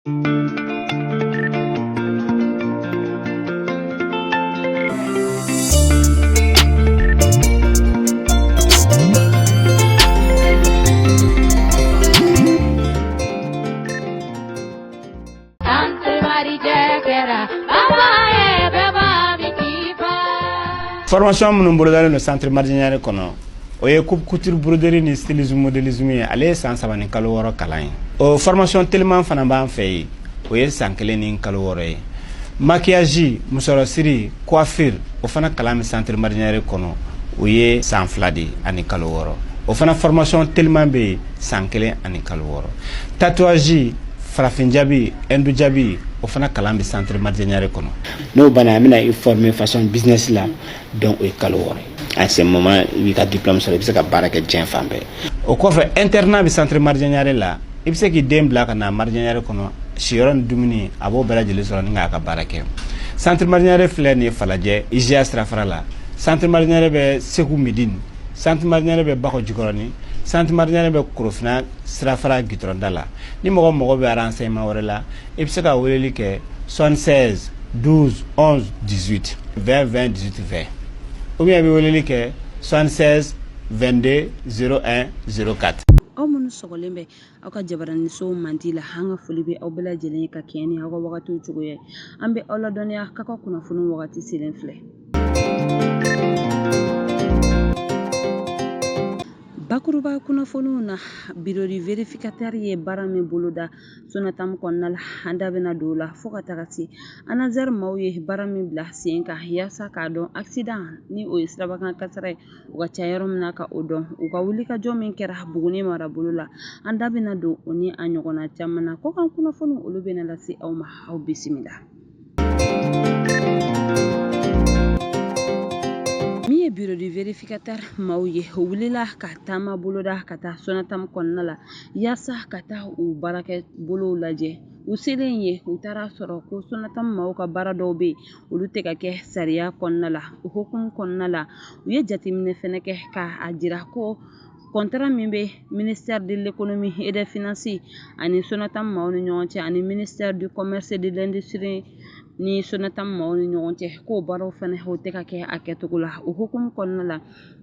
Formation minnu bolodalen no centre marginal kono o ye couture broderie ni stylisme modélisme ye ale san 3 ni kalo 6 kalan ye o formation tellement fana b'an fɛ ye o ye san 1 ni kalo 6 ye maquillage musorosiri coiffure o fana kalan mi centre marginal kono o ye san 2 de ani kalo 6 o fana formation tellement be san 1 ani kalo 6 tatouage farafin jabi endu jabi o fana kalan bi centre marginal kono no bana amina i former façon business la donc o kalo 6 à ce moment wi ka diplôme so bi se ka baraka jeen fambe o ko fa internat bi centre marginal la i bi se ki dem bla kana marginal kono siyoron dumuni abo bela jeli so nga ka baraka centre marginal fle ni falaje ija strafara la centre marginal be seku medine centre marginal be bako jikoroni centre marginal be kurufina strafara gitronda ni mogo be renseignement wala la e bi se ka weleli ke 76 12 11 18 20 20 18 20 ou bien bi weleli ke 76 22 01 04 aw munu sogolembe aw ka jabarani so mantila hanga fulibe aw bela jelen ka keni aw wagatu chugoye ambe aw la donia kaka kuna funu wagati silen fle bakuruba kunnafoniw na biro di verificateur ye baara min boloda sonatam kɔnɔna la an da bɛna don la fo ka taga se anazɛri maaw ye baara min bila sen kan yaasa k'a dɔn accident ni o ye sirabakan kasara ye u ka ca yɔrɔ min na ka o dɔn u ka wuli ka jɔ min kɛra Buguni marabolo la an da bɛna don o ni a ɲɔgɔnna caman na ko kan kunnafoniw olu bɛna lase aw ma aw bisimila mi ye biro di verificateur maaw ye o wulila ka taama boloda ka taa sonatam kɔnɔna la yaasa ka taa u baarakɛ bolow lajɛ u selen ye u taara sɔrɔ ko sonatam maaw ka baara dɔw bɛ olu tɛ ka kɛ sariya kɔnɔna la o hukumu kɔnɔna la u ye jateminɛ fɛnɛ kɛ k'a jira ko contrat min bɛ ministère de l'économie et des finances ani sonatam maaw ni ɲɔgɔn cɛ ani ministère du commerce et de l'industrie ni sonatam maaw ni ɲɔgɔn cɛ k'o baaraw fana o tɛ ka kɛ a kɛcogo la o hukumu kɔnɔna la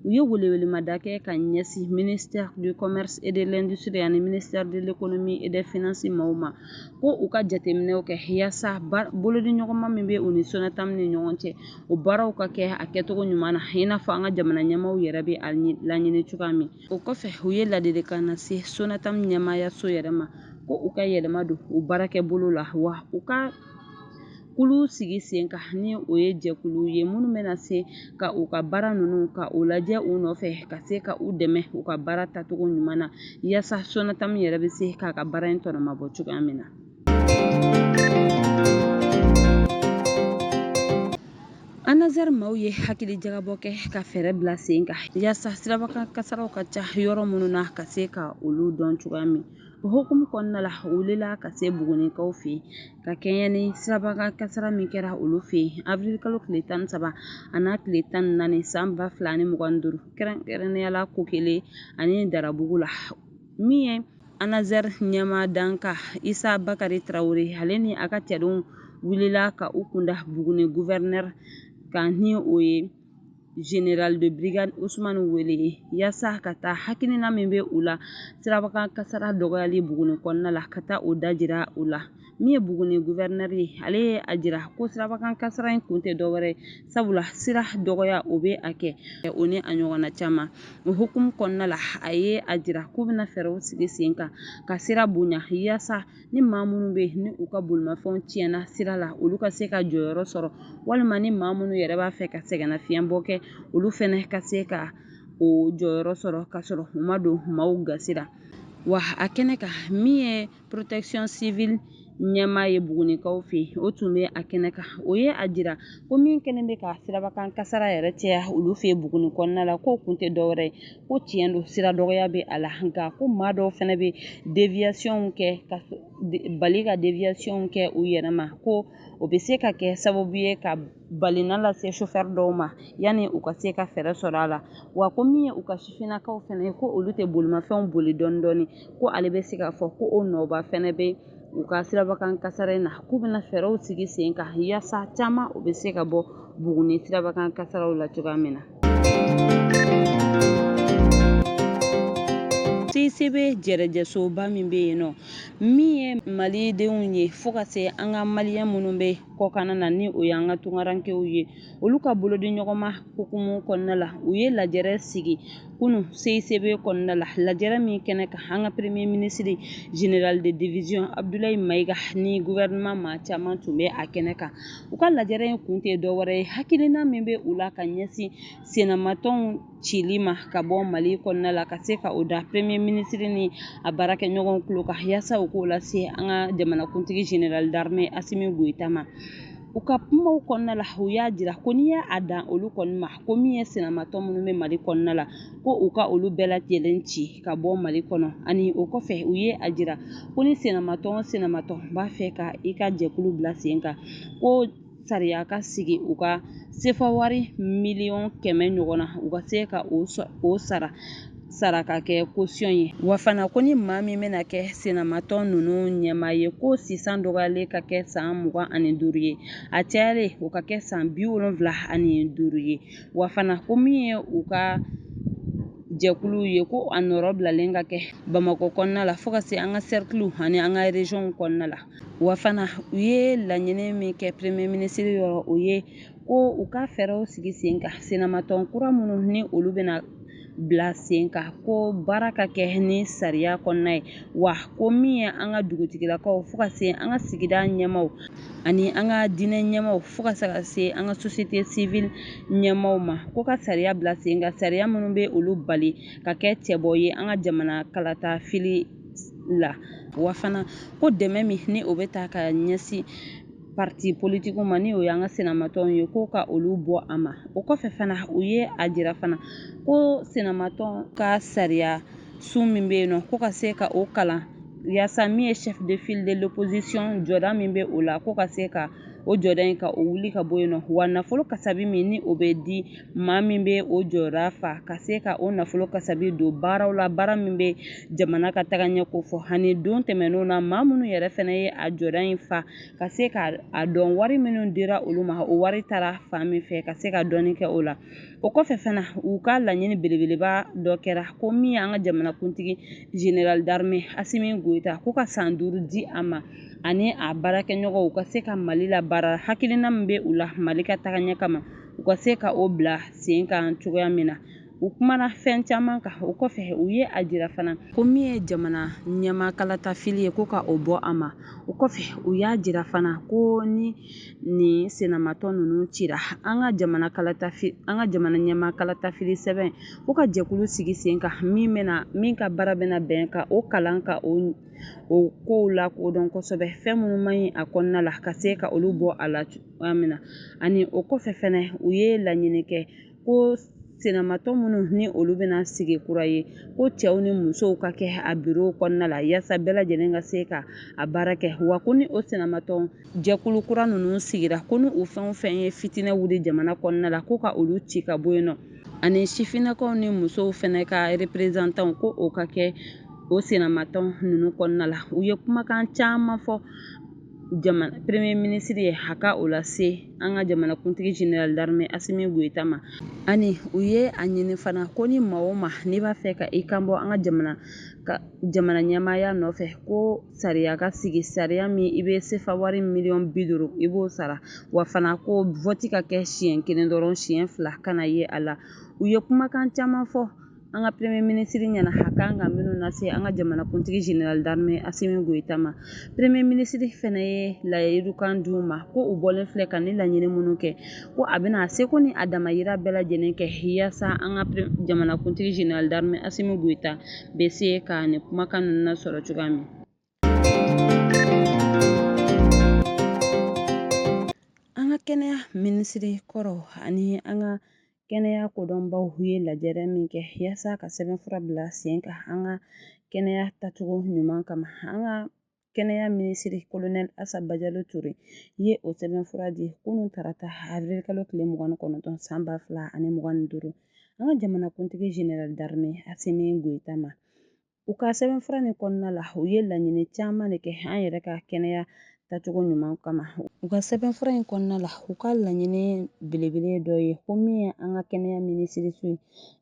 u ye welewelemada kɛ ka ɲɛsin ministère du commerce et de l'industrie ani ministère de l'économie et des finances maaw ma ko u ka jateminɛw kɛ yaasa bolodi ɲɔgɔnma min bɛ u ni sonatam ni ɲɔgɔn cɛ o baaraw ka kɛ a kɛcogo ɲuman na i n'a fɔ an ka jamana ɲɛmaaw yɛrɛ bɛ a laɲini cogoya min o kɔfɛ u ye ladilikan na se sonatam ɲɛmaayaso yɛrɛ ma ko u ka yɛlɛma don u baarakɛ bolo la wa u ka kulu sigi sen kan ni o ye jɛkulu ye minnu bɛna se ka u ka baara ninnu ka o lajɛ u nɔfɛ ka se ka u dɛmɛ u ka baara tacogo ɲuman na yaasa sonatam yɛrɛ bɛ se k'a ka baara in tɔnɔma bɔ cogoya min na anazɛri maaw ye hakili jagabɔ kɛ ka fɛɛrɛ bila sen kan yaasa sirabakan kasaraw ka ca yɔrɔ minnu na ka se ka olu dɔn cogoya min o hukumu kɔnɔna la u wulila ka se bugunikaw fɛ yen ka kɛɲɛ ni sirabakan kasara min kɛra olu fɛ yen avril kalo tile 13 a n'a tile 14 san 2025 kɛrɛnkɛrɛnneyala ko kelen ani darabugu la min ye anazɛri ɲɛmaa danka isa bakari tarawele ale ni a ka cɛdenw wulila ka u kunda Buguni gouverneur kan ni o ye général de brigade Ousmane wele yaasa ka taa hakilina min bɛ u la sirabakan kasara dɔgɔyali Buguni kɔnɔna la ka taa o dajira u la min ye Buguni gouverneur ye ale ye a jira ko sirabakan kasara in kun tɛ dɔwɛrɛ sabula sira dɔgɔya o bɛ a kɛ o ni a ɲɔgɔnna caman o hukumu kɔnɔna la a ye a jira k'u bɛna fɛɛrɛw sigi sen kan ka sira bonya yaasa ni maa minnu bɛ ni u ka bolimafɛnw tiɲɛna sira la olu ka se ka jɔyɔrɔ sɔrɔ walima ni maa minnu yɛrɛ b'a fɛ ka sɛgɛnnafiɲɛbɔ kɛ olu fɛnɛ ka se ka o jɔyɔrɔ sɔrɔ ka sɔrɔ u ma don maaw gasira wa a kɛnɛ kan min ye protection civile ɲɛmaa ye Bugunikaw fɛ o tun bɛ a kɛnɛ kan o ye a jira ko min kɛlen bɛ ka sirabakan kasara yɛrɛ caya olu fɛ Buguni kɔnɔna la k'o kun tɛ dɔwɛrɛ ye ko tiɲɛ don sira dɔgɔya bɛ a la nka ko maa dɔw fana bɛ déviation kɛ ka bali ka déviation kɛ u yɛrɛ ma ko o bɛ se ka kɛ sababu ye ka balina lase chauffeur dɔw ma yanni u ka se ka fɛɛrɛ sɔrɔ a la wa ko min ye u ka sifinnakaw fana ye ko olu tɛ bolimafɛnw boli dɔɔni dɔɔni ko ale bɛ se k'a fɔ ko o nɔba fana bɛ u ka sirabakan kasara in na k'u bɛna fɛɛrɛw sigi sen kan yaasa caman u bɛ se ka bɔ Buguni sirabakan kasaraw la cogoya min na. CCB jɛrɛjɛsoba min bɛ yen nɔ min ye malidenw ye fo ka se an ka maliyɛn minnu bɛ kɔkanna na ni o y'an ka tunkarankew ye olu ka bolodi ɲɔgɔnma hukumu kɔnɔna la u ye lajɛrɛ sigi kunun CCB kɔnɔna la lajɛrɛ min kɛnɛ kan an ka premier ministre général de division Abdulaye Mayiga ni gouvernement maa caman tun bɛ a kɛnɛ kan u ka lajɛrɛ in kun tɛ dɔwɛrɛ ye hakilina min bɛ u la ka ɲɛsin senamatɔnw cili ma ka bɔ Mali kɔnɔna la ka se ka o da premier ministre ni a baarakɛɲɔgɔn tulo kan yaasa u k'o lase an ka jamanakuntigi général d'armée Asimi Goyita ma u ka kumaw kɔnɔna la u y'a jira ko n'i y'a dan olu kɔni ma ko min ye senamatɔ minnu bɛ Mali kɔnɔna la ko u ka olu bɛɛ lajɛlen ci ka bɔ Mali kɔnɔ ani o kɔfɛ u ye a jira ko ni senamatɔ b'a fɛ ka i ka jɛkulu bila sen kan ko sariya ka sigi u ka sefa wari miliyɔn 100 ɲɔgɔn na u ka se ka o sara ka kɛ caution ye wa fana ko ni maa min bɛna kɛ senamatɔ ninnu ɲɛmaa ye ko sisan dɔgɔyalen ka kɛ san 25 ye a cayalen o ka kɛ san 75 ye wa fana ko min ye u ka jɛkulu ye ko a nɔrɔ bilalen ka kɛ Bamakɔ kɔnɔna la fo ka se an ka cercle ani an ka région kɔnɔna la wa fana u ye laɲini min kɛ premier ministre yɔrɔ o ye ko u ka fɛɛrɛw sigi sen kan senamatɔ kura minnu ni olu bɛna bila sen kan ko baara ka kɛ ni sariya kɔnɔna ye wa ko min ye an ka dugutigilakaw fo ka se an ka sigida ɲɛmaw ani an ka diinɛ ɲɛmaw fo ka se an ka société civile ɲɛmaw ma ko ka sariya bila sen kan sariya minnu bɛ olu bali ka kɛ cɛbɔ ye an ka jamana kalata fili la wa fana ko dɛmɛ min ni o bɛ ta ka ɲɛsin parti politique ma ni o y'an ka senamatɔnw ye ko ka olu bɔ a ma o kɔfɛ fana u ye a jira fana ko senamatɔn ka sariya sun min bɛ yen nɔ ko ka se ka o kalan yaasa min ye chef de file de l'opposition jɔda min bɛ o la ko ka se ka o jɔda in ka o wuli ka bɔ yen nɔ wa nafolo kasabi min ni o bɛ di maa min bɛ o jɔda fa ka se ka o nafolo kasabi don baaraw la baara min bɛ jamana ka tagaɲɛ ko fɔ ani don tɛmɛnenw na maa minnu yɛrɛ fana ye a jɔda in fa ka se ka a dɔn wari minnu dira olu ma o wari taara fan min fɛ ka se ka dɔɔni kɛ o la o kɔfɛ fana u ka laɲini belebeleba dɔ kɛra ko min ye an ka jamanakuntigi général d'armée Asimi Goyita ko ka san 5 di a ma ani a baarakɛɲɔgɔnw ka se ka Mali la baara hakilina min bɛ u la Mali ka tagaɲɛ kama u ka se ka o bila sen kan cogoya min na u kumana fɛn caman kan o kɔfɛ u ye a jira fana ko min ye jamana ɲɛmaa kalata fili ye ko ka o bɔ a ma o kɔfɛ u y'a jira fana ko ni nin senamatɔ ninnu cira an ka jamana ɲɛmaa kalata fili sɛbɛn ko ka jɛkulu sigi sen kan min ka baara bɛna bɛn ka o kalan ka o kow la kodɔn kosɛbɛ fɛn minnu man ɲi a kɔnɔna la ka se ka olu bɔ a la cogoya min na ani o kɔfɛ fɛnɛ u ye laɲini kɛ ko senamatɔ minnu ni olu bɛna sigi kura ye ko cɛw ni musow ka kɛ a bureau kɔnɔna la yaasa bɛɛ lajɛlen ka se ka a baara kɛ wa ko ni o senamatɔ jɛkulu kura ninnu sigira ko ni o fɛn o fɛn ye fitinɛ wuli jamana kɔnɔna la ko ka olu ci ka bɔ yen nɔ ani sifinnakaw ni musow fɛnɛ ka représentant ko o ka kɛ o senamatɔ ninnu kɔnɔna la u ye kumakan caman fɔ premier ministre ye a ka o lase an ka jamanakuntigi général d'armée Asimi Goyita ma ani u ye a ɲini fana ko ni maa o maa n'i b'a fɛ ka i kan bɔ an ka jamana ɲɛmaaya nɔfɛ ko sariya ka sigi sariya min i bɛ sefa wari miliyɔn 50 i b'o sara wa fana ko vote ka kɛ siɲɛ 1 dɔrɔn siɲɛ 2 kana ye a la u ye kumakan caman fɔ an ka premier ministre ɲɛna a kan ka minnu lase an ka jamanakuntigi général d'armée Asimi Goyita ma premier ministre fana ye layirukan d'u ma ko u bɔlen filɛ ka ni laɲini minnu kɛ ko a bɛna a seko ni a damayira bɛɛ lajɛlen kɛ yaasa an ka jamanakuntigi général d'armée Asimi Goyita bɛ se ka nin kumakan ninnu lasɔrɔ cogoya min an ka kɛnɛya minisiri kɔrɔ ani an ka kɛnɛya kodɔnbaw ye lajɛrɛ min kɛ yaasa ka sɛbɛnfura bila sen kan an ka kɛnɛya tacogo ɲuman kama an ka kɛnɛya minisiri colonel Asa Bajalo Ture ye o sɛbɛnfura di kunun tarata avril kalo tile 29 san 2025 an ka jamanakuntigi général d'armée Asimi Goyita ma U ka sɛbɛnfura nin kɔnɔna la u ye laɲini caman de kɛ an yɛrɛ ka kɛnɛya tacogo ɲuman kama. U ka sɛbɛnfura in kɔnɔna la u ka laɲini belebele dɔ ye ko min ye an ka kɛnɛya minisiriso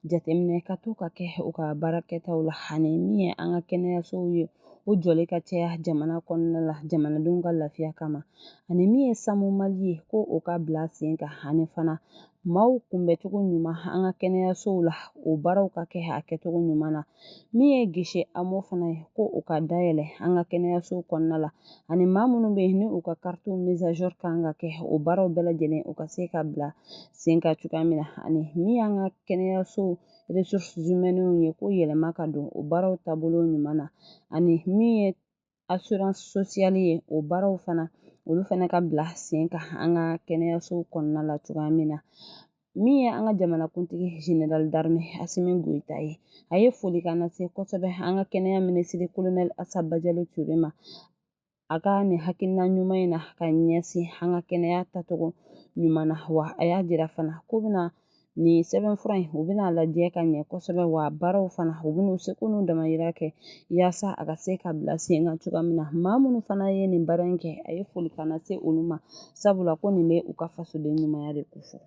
jateminɛ ka to ka kɛ u ka baarakɛtaw la ani min ye an ka kɛnɛyasow ye o jɔlen ka caya jamana kɔnɔna la jamanadenw ka lafiya kama ani min ye sanu mali ye ko o ka bila sen kan ani fana maaw kunbɛcogo ɲuman an ka kɛnɛyasow la o baaraw ka kɛ a kɛcogo ɲuman na min ye gese amo fana ye ko o ka dayɛlɛ an ka kɛnɛyasow kɔnɔna la ani maa minnu bɛ yen ni u ka karitiw misazɔr kan ka kɛ o baaraw bɛɛ lajɛlen u ka se ka bila sen kan cogoya min na ani min y'an ka kɛnɛyasow ressources humaines ye ko yɛlɛma ka don o baaraw taabolo ɲuman na ani min ye assurance sociale ye o baaraw fana olu fana ka bila sen kan an ka kɛnɛyasow kɔnɔna la cogoya min na min ye an ka jamanakuntigi général d'armée Asimi Goyita ye a ye folikan lase kosɛbɛ an ka kɛnɛya minisiri colonel Asaba Jalo Ture ma a ka nin hakilina ɲuman in na ka ɲɛsin an ka kɛnɛya tacogo ɲuman na wa a y'a jira fana ko bɛna nin sɛbɛnfura in u bɛna lajɛ ka ɲɛ kosɛbɛ wa baaraw fana u bɛna seko n'u damayira kɛ yaasa a ka se ka bila sen kan cogoya min na maa minnu fana ye nin baara in kɛ a ye folikan lase olu ma sabula ko nin bɛ u ka fasoden ɲumanya de ko fɔ.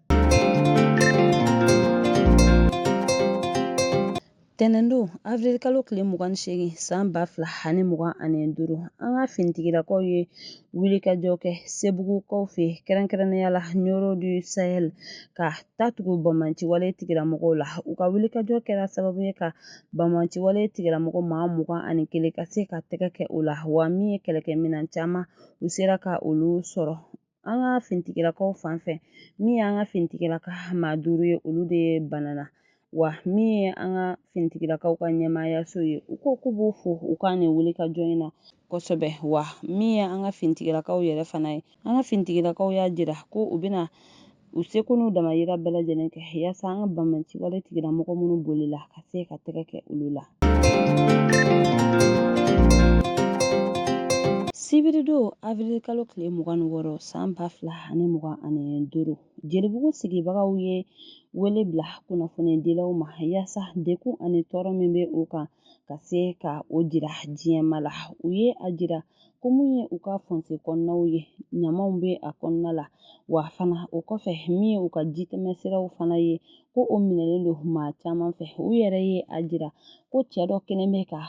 Tɛnɛndon avril kalo tile 28 san 2025 an ka finitigilakaw ye wulikajɔ kɛ sebugukaw fɛ kɛrɛnkɛrɛnnenya la Nioro du Sahel ka tatugu bamanciwale tigilamɔgɔw la u ka wulikajɔ kɛra sababu ye ka bamanciwale tigilamɔgɔ maa 21 ka se ka tɛgɛ kɛ o la wa min ye kɛlɛkɛminan caman u sera ka olu sɔrɔ an ka finitigilakaw fan fɛ min ye an ka finitigilaka maa 5 ye olu de ye banana wa min ye an ka finitigilakaw ka ɲɛmaayaso ye u ko k'u b'u fo u ka nin wulikajɔ in na kosɛbɛ wa min ye an ka finitigilakaw yɛrɛ fana ye an ka finitigilakaw y'a jira ko u bɛna u seko n'u damayira bɛɛ lajɛlen kɛ yaasa an ka bamanciwale tigilamɔgɔ minnu bolila ka se ka tɛgɛ kɛ olu la. Sibiridon avril kalo tile 26 san 2025 Jelibugu sigibagaw ye wele bila kunnafoni dilaw ma yaasa dekun ani tɔɔrɔ min bɛ u kan ka se ka o jira diɲɛma la u ye a jira ko mun ye u ka fɔnse kɔnɔnaw ye ɲamaw bɛ a kɔnɔna la wa fana o kɔfɛ min ye u ka jitɛmɛsiraw fana ye ko o minɛlen don maa caman fɛ u yɛrɛ ye a jira ko cɛ dɔ kɛlen bɛ ka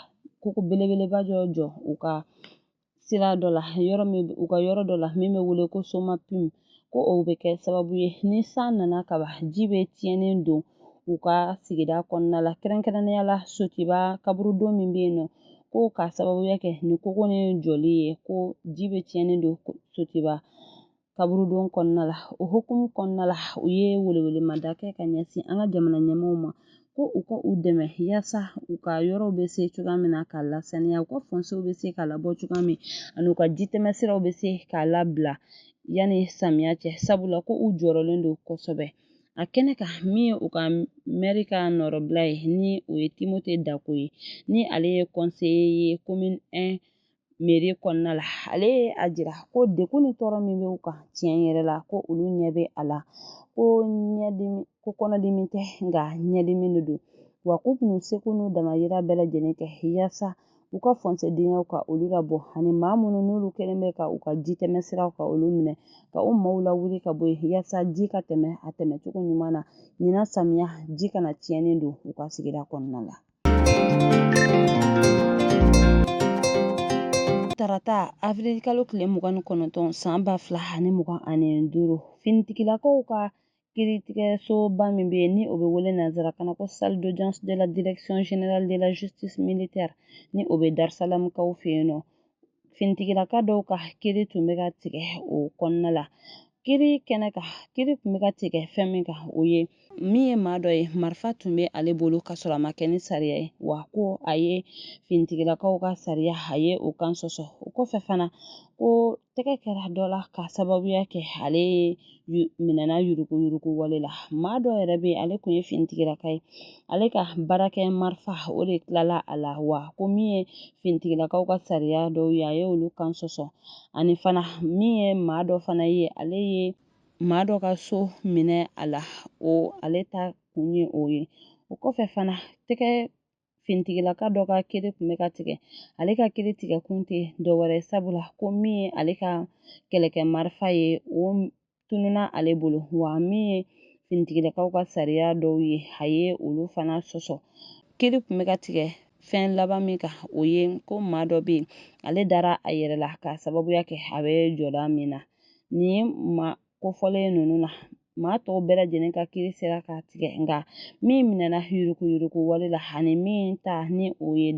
koko belebeleba dɔ jɔ u ka sira dɔ la u ka yɔrɔ dɔ la min bɛ wele ko Somapim ko o bɛ kɛ sababu ye ni san nana kaba ji bɛ tiɲɛnen don u ka sigida kɔnɔna la kɛrɛnkɛrɛnnenya la Sotiba kaburudon min bɛ yen nɔ ko ka sababuya kɛ ni koko ni jɔli ye ko ji bɛ tiɲɛnen don Sotiba kaburudon kɔnɔna la o hukumu kɔnɔna la u ye welewelemada kɛ ka ɲɛsin an ka jamana ɲɛmaaw ma ko u ka u dɛmɛ yaasa u ka yɔrɔw bɛ se cogoya min na k'a lasaniya u ka fɔnsew bɛ se k'a labɔ cogoya min ani u ka jitɛmɛsiraw bɛ se k'a labila yanni samiya cɛ sabula ko u jɔrɔlen don kosɛbɛ a kɛnɛ kan min ye u ka mɛri ka nɔrɔbila ye ni o ye Timote Dako ye ni ale ye conseiller ye commune 1 mairie kɔnɔna la ale ye a jira ko dekun ni tɔɔrɔ min bɛ u kan tiɲɛ yɛrɛ la ko olu ɲɛ bɛ a la ko kɔnɔdimi tɛ nka ɲɛdimi de don wa k'u bɛna seko n'u damayira bɛɛ lajɛlen kɛ yaasa u ka fɔnse denkɛw ka olu labɔ ani maa minnu n'olu kɛlen bɛ ka u ka jitɛmɛsiraw ka olu minɛ ka o maaw lawuli ka bɔ yen yaasa ji ka tɛmɛ a tɛmɛcogo ɲuman na ɲinan samiya ji kana tiɲɛnen don u ka sigida kɔnɔna la. Tarata avril kalo tile 29 san 2025 finitigilakaw ka kiiritigɛsoba min bɛ yen ni o bɛ wele nanzarakan na ko salle d'audience de la direction générale de la justice militaire ni o bɛ Darisalamukaw fɛ yen nɔ finitigilaka dɔw ka kiiri tun bɛ ka tigɛ o kɔnɔna la kiiri kɛnɛ kan kiiri tun bɛ ka tigɛ fɛn min kan o ye min ye maa dɔ ye marifa tun bɛ ale bolo ka sɔrɔ a ma kɛ ni sariya ye wa ko a ye finitigilakaw ka sariya a ye o kan sɔsɔ o kɔfɛ fana ko tɛgɛ kɛra dɔ la ka sababuya kɛ ale minɛna yuruguyurugu wale la maa dɔ yɛrɛ bɛ ale tun ye finitigilaka ye ale ka baarakɛ marifa o de tilala a la wa ko min ye finitigilakaw ka sariya dɔw ye a ye olu kan sɔsɔ ani fana min ye maa dɔ fana ye ale ye maa dɔ ka so minɛ a la o ale ta kun ye o ye o kɔfɛ fana tɛgɛ fintigilaka dɔ ka kiiri kun bɛ ka tigɛ ale ka kiiri tigɛ kun tɛ dɔwɛrɛ sabula ko min ye ale ka kɛlɛkɛ marifa ye o tununa ale bolo wa min ye finitigilakaw ka sariya dɔw ye a ye olu fana sɔsɔ kiiri kun bɛ ka tigɛ fɛn laban min kan o ye ko maa dɔ bɛ yen ale dara a yɛrɛ la ka sababuya kɛ a bɛ jɔda min na nin maa kofɔlen ninnu na maa tɔw bɛɛ lajɛlen ka kiiri sera ka tigɛ nka min minɛna yuruguyurugu wale la ani min ta ni o ye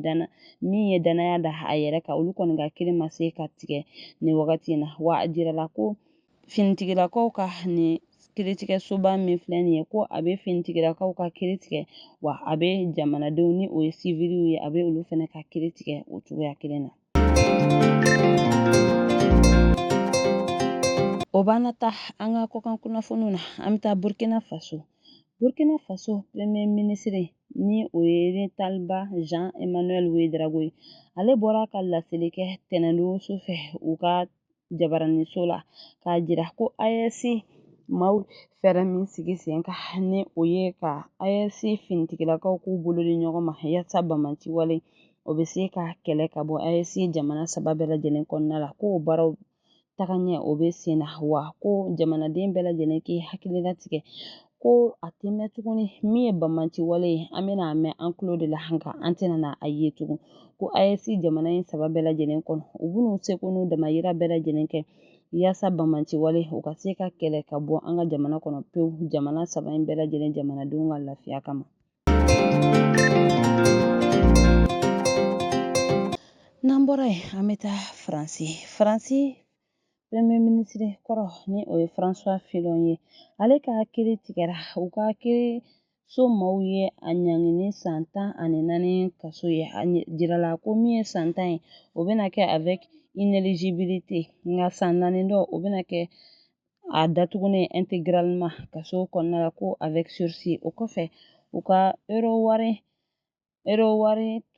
min ye danaya da a yɛrɛ kan olu kɔni ka kiiri ma se ka tigɛ nin wagati in na wa a jirala ko finitigilakaw ka nin kiiritigɛsoba min filɛ nin ye ko a bɛ finitigilakaw ka kiiri tigɛ wa a bɛ jamanadenw ni o ye siviliw ye a bɛ olu fana ka kiiri tigɛ o cogoya kelen na. O b'an ta an ka kɔkan kunnafoniw na an bɛ taa Burkina Faso. Burkina Faso premier ministre ni o ye Talba Jean Emmanuel Ouédraogo ye ale bɔra ka laseli kɛ tɛnɛndon su fɛ u ka jabaraniso la k'a jira ko AES maaw fɛɛrɛ min sigi sen kan ni o ye ka AES finitigilakaw k'u bolo di ɲɔgɔn ma yaasa bamaci wale o bɛ se ka kɛlɛ ka bɔ AES jamana 3 bɛɛ lajɛlen kɔnɔna la ko o baaraw taga ɲɛ o bɛ sen na wa ko jamanaden bɛɛ lajɛlen k'i hakili latigɛ ko a tɛ mɛn tuguni min ye bamaci wale ye an bɛna a mɛn an tulo de la nka an tɛna a ye tugun ko AES jamana in 3 bɛɛ lajɛlen kɔnɔ u b'u seko n'u damayira bɛɛ lajɛlen kɛ yaasa bamaci wale u ka se ka kɛlɛ ka bɔ an ka jamana kɔnɔ pewu jamana 3 in bɛɛ lajɛlen jamanadenw ka lafiya kama. N'an bɔra yen an bɛ taa Faransi premier ministre kɔrɔ ni o ye François Fillon ye ale ka kiiri tigɛra u ka kiiri so maaw ye a ɲangini san 14 kaso ye a jirala ko min ye san 10 ye o bɛna kɛ avec inéligibilité nka san 4 dɔ o bɛna kɛ a datugunen intégralement kaso kɔnɔna la ko avec sursis o kɔfɛ u ka euro wari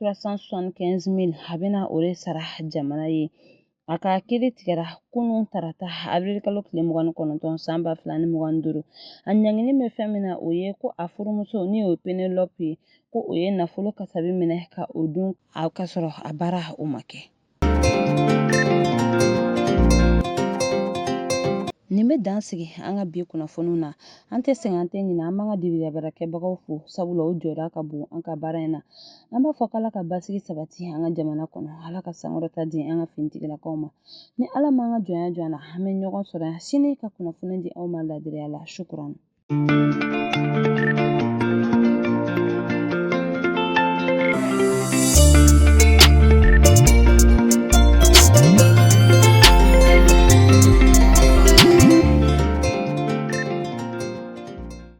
375 000 a bɛna o de sara jamana ye a ka kiiri tigɛra kunun tarata avril kalo tile 29 san 2025 a ɲangini bɛ fɛn min na o ye ko a furumuso ni o ye Penelope ye ko o ye nafolo kasabi minɛ ka o dun a ka sɔrɔ a baara o ma kɛ. Nin bɛ dan sigi an ka bi kunnafoniw na an tɛ sɛgɛn an tɛ ɲinɛ an b'an ka dibiriyabaarakɛbagaw fo sabula o jɔda ka bon an ka baara in na an b'a fɔ k'Ala ka basigi sabati an ka jamana kɔnɔ Ala ka sankɔrɔta di an ka finitigilakaw ma ni Ala m'an ka jɔnya jɔ an na an bɛ ɲɔgɔn sɔrɔ yan sini ka kunnafoni di aw ma ladiriya la shukuran.